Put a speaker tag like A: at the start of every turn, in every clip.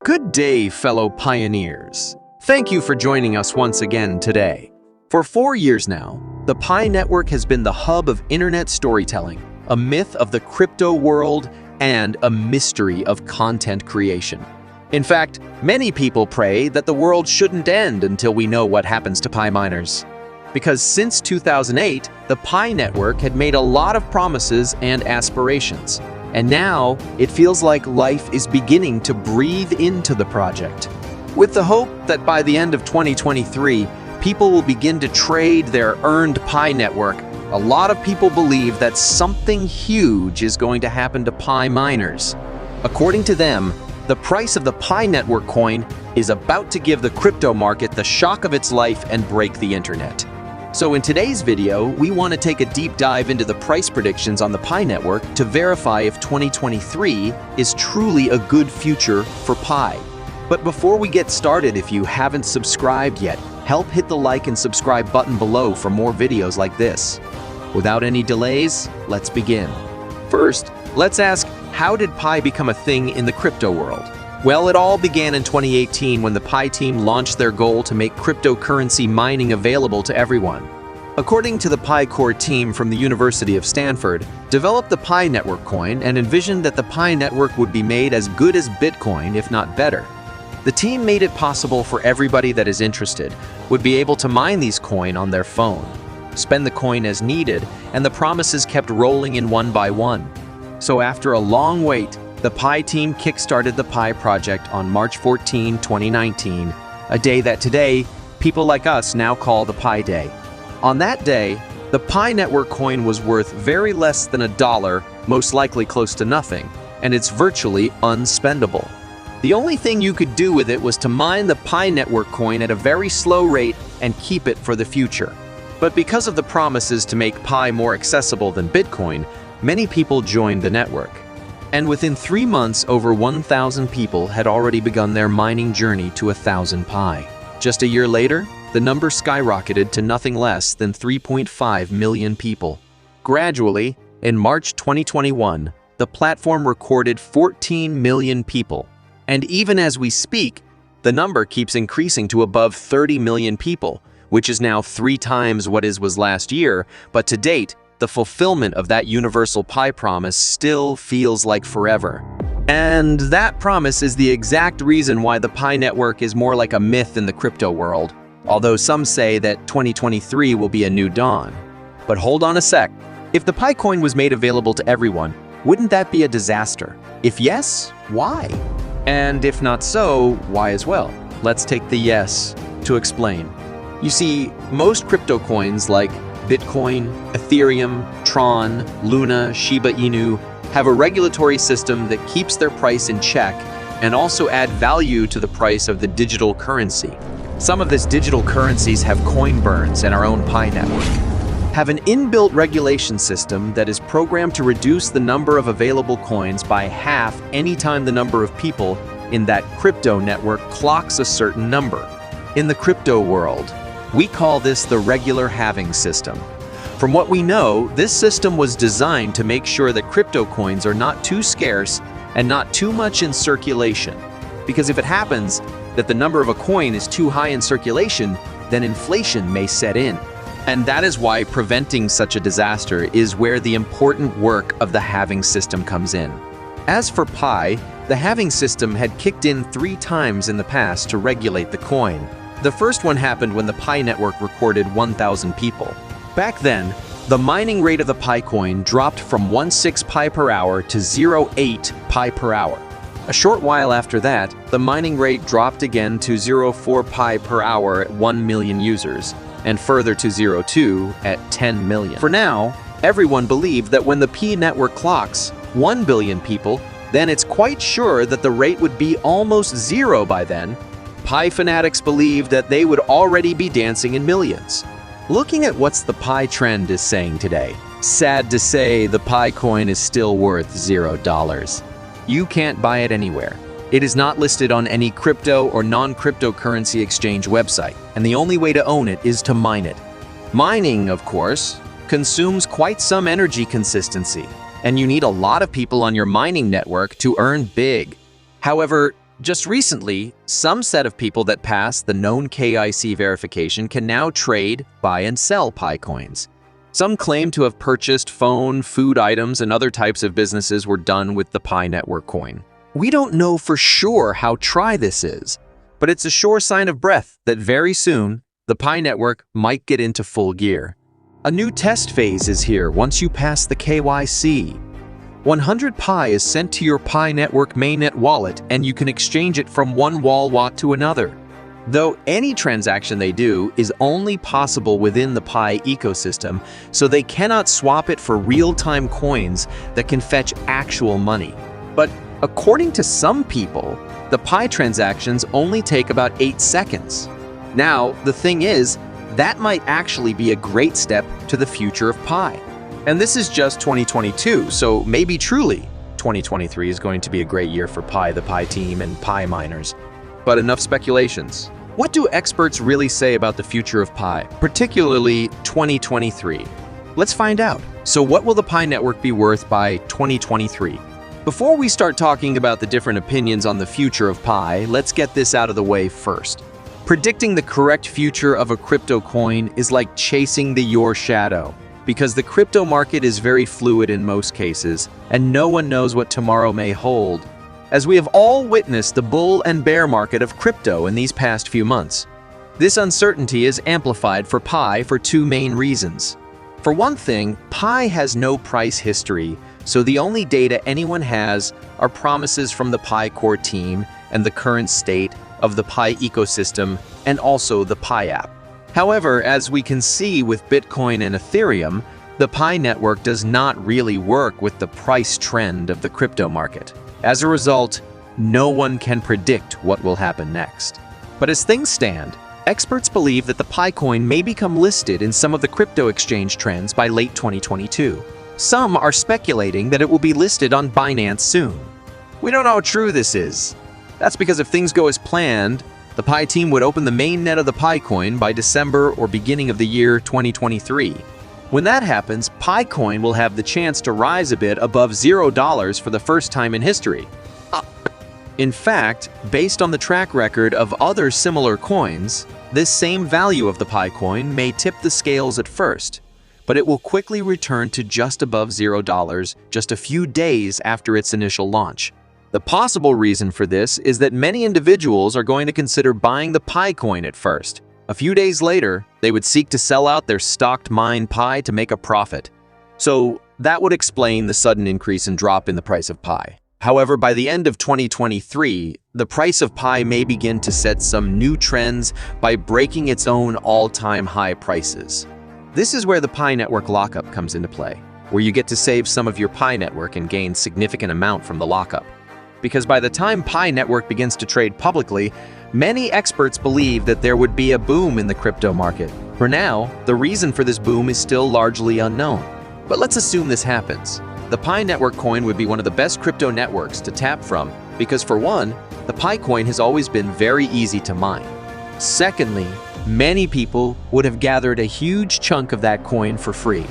A: Good day, fellow pioneers. Thank you for joining us once again today. For 4 years now, the Pi Network has been the hub of internet storytelling, a myth of the crypto world, and a mystery of content creation. In fact, many people pray that the world shouldn't end until we know what happens to Pi miners. Because since 2008, the Pi Network had made a lot of promises and aspirations. And now, it feels like life is beginning to breathe into the project. With the hope that by the end of 2023, people will begin to trade their earned Pi network, a lot of people believe that something huge is going to happen to Pi miners. According to them, the price of the Pi network coin is about to give the crypto market the shock of its life and break the internet. So in today's video, we want to take a deep dive into the price predictions on the Pi network to verify if 2023 is truly a good future for Pi. But before we get started, if you haven't subscribed yet, help hit the like and subscribe button below for more videos like this. Without any delays, let's begin. First, let's ask, how did Pi become a thing in the crypto world? Well, it all began in 2018 when the Pi team launched their goal to make cryptocurrency mining available to everyone. According to the Pi core team from the University of Stanford, developed the Pi network coin and envisioned that the Pi network would be made as good as Bitcoin, if not better. The team made it possible for everybody that is interested would be able to mine these coin on their phone, spend the coin as needed, and the promises kept rolling in one by one. So after a long wait, the Pi team kickstarted the Pi project on March 14, 2019, a day that today, people like us now call the Pi Day. On that day, the Pi network coin was worth very less than $1, most likely close to nothing, and it's virtually unspendable. The only thing you could do with it was to mine the Pi network coin at a very slow rate and keep it for the future. But because of the promises to make Pi more accessible than Bitcoin, many people joined the network. And within 3 months, over 1,000 people had already begun their mining journey to 1,000 Pi. Just a year later, the number skyrocketed to nothing less than 3.5 million people. Gradually, in March 2021, the platform recorded 14 million people. And even as we speak, the number keeps increasing to above 30 million people, which is now 3 times what it was last year, but to date, the fulfillment of that universal Pi promise still feels like forever. And that promise is the exact reason why the Pi network is more like a myth in the crypto world, although some say that 2023 will be a new dawn. But hold on a sec. If the Pi coin was made available to everyone, wouldn't that be a disaster? If yes, why? And if not so, why as well? Let's take the yes to explain. You see, most crypto coins like Bitcoin, Ethereum, Tron, Luna, Shiba Inu have a regulatory system that keeps their price in check and also add value to the price of the digital currency. Some of these digital currencies have coin burns, and our own Pi network have an inbuilt regulation system that is programmed to reduce the number of available coins by half anytime the number of people in that crypto network clocks a certain number. In the crypto world, we call this the regular halving system. From what we know, this system was designed to make sure that crypto coins are not too scarce and not too much in circulation. Because if it happens that the number of a coin is too high in circulation, then inflation may set in. And that is why preventing such a disaster is where the important work of the halving system comes in. As for Pi, the halving system had kicked in 3 times in the past to regulate the coin. The first one happened when the Pi network recorded 1,000 people. Back then, the mining rate of the Pi coin dropped from 1.6 Pi per hour to 0.8 Pi per hour. A short while after that, the mining rate dropped again to 0.4 Pi per hour at 1 million users, and further to 0.2 at 10 million. For now, everyone believed that when the Pi network clocks 1 billion people, then it's quite sure that the rate would be almost 0 by then. Pi fanatics believe that they would already be dancing in millions. Looking at what the Pi trend is saying today, sad to say the Pi coin is still worth $0. You can't buy it anywhere. It is not listed on any crypto or non-cryptocurrency exchange website, and the only way to own it is to mine it. Mining, of course, consumes quite some energy consistency, and you need a lot of people on your mining network to earn big. However, Just recently, some set of people that pass the known KYC verification can now trade, buy, and sell Pi coins. Some claim to have purchased phone, food items, and other types of businesses were done with the Pi network coin. We don't know for sure how try this is, but it's a sure sign of breath that very soon, the Pi network might get into full gear. A new test phase is here once you pass the KYC. 100 Pi is sent to your Pi network mainnet wallet, and you can exchange it from one wallet to another. Though any transaction they do is only possible within the Pi ecosystem, so they cannot swap it for real-time coins that can fetch actual money. But according to some people, the Pi transactions only take about 8 seconds. Now, the thing is, that might actually be a great step to the future of Pi. And this is just 2022, so maybe truly 2023 is going to be a great year for Pi, the Pi team, and Pi miners. But enough speculations. What do experts really say about the future of Pi, particularly 2023? Let's find out. So what will the Pi network be worth by 2023? Before we start talking about the different opinions on the future of Pi, let's get this out of the way first. Predicting the correct future of a crypto coin is like chasing your shadow, because the crypto market is very fluid in most cases, and no one knows what tomorrow may hold, as we have all witnessed the bull and bear market of crypto in these past few months. This uncertainty is amplified for Pi for two main reasons. For one thing, Pi has no price history, so the only data anyone has are promises from the Pi core team and the current state of the Pi ecosystem and also the Pi app. However, as we can see with Bitcoin and Ethereum, the Pi network does not really work with the price trend of the crypto market. As a result, no one can predict what will happen next. But as things stand, experts believe that the Pi coin may become listed in some of the crypto exchange trends by late 2022. Some are speculating that it will be listed on Binance soon. We don't know how true this is. That's because if things go as planned, the Pi team would open the mainnet of the Pi coin by December or beginning of the year 2023. When that happens, Pi coin will have the chance to rise a bit above $0 for the first time in history. In fact, based on the track record of other similar coins, this same value of the Pi coin may tip the scales at first, but it will quickly return to just above $0 just a few days after its initial launch. The possible reason for this is that many individuals are going to consider buying the Pi coin at first. A few days later, they would seek to sell out their stocked mined Pi to make a profit. So that would explain the sudden increase and drop in the price of Pi. However, by the end of 2023, the price of Pi may begin to set some new trends by breaking its own all-time high prices. This is where the Pi network lockup comes into play, where you get to save some of your Pi network and gain significant amount from the lockup. Because by the time Pi network begins to trade publicly, many experts believe that there would be a boom in the crypto market. For now, the reason for this boom is still largely unknown. But let's assume this happens. The Pi network coin would be one of the best crypto networks to tap from because, for one, the Pi coin has always been very easy to mine. Secondly, many people would have gathered a huge chunk of that coin for free.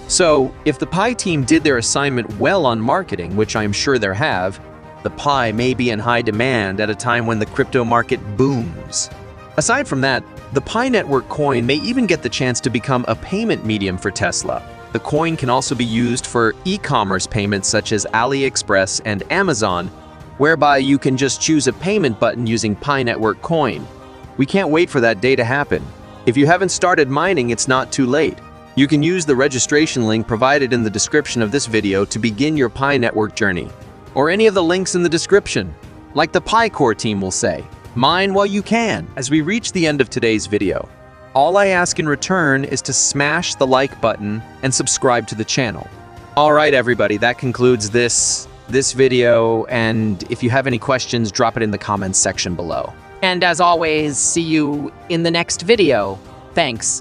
A: So, if the Pi team did their assignment well on marketing, which I'm sure they have, the Pi may be in high demand at a time when the crypto market booms. Aside from that, the Pi network coin may even get the chance to become a payment medium for Tesla. The coin can also be used for e-commerce payments such as AliExpress and Amazon, whereby you can just choose a payment button using Pi network coin. We can't wait for that day to happen. If you haven't started mining, it's not too late. You can use the registration link provided in the description of this video to begin your Pi network journey, or any of the links in the description. Like the Pi core team will say, mine while you can. As we reach the end of today's video, all I ask in return is to smash the like button and subscribe to the channel. All right, everybody, that concludes this video, and if you have any questions, drop it in the comments section below.
B: And as always, see you in the next video. Thanks.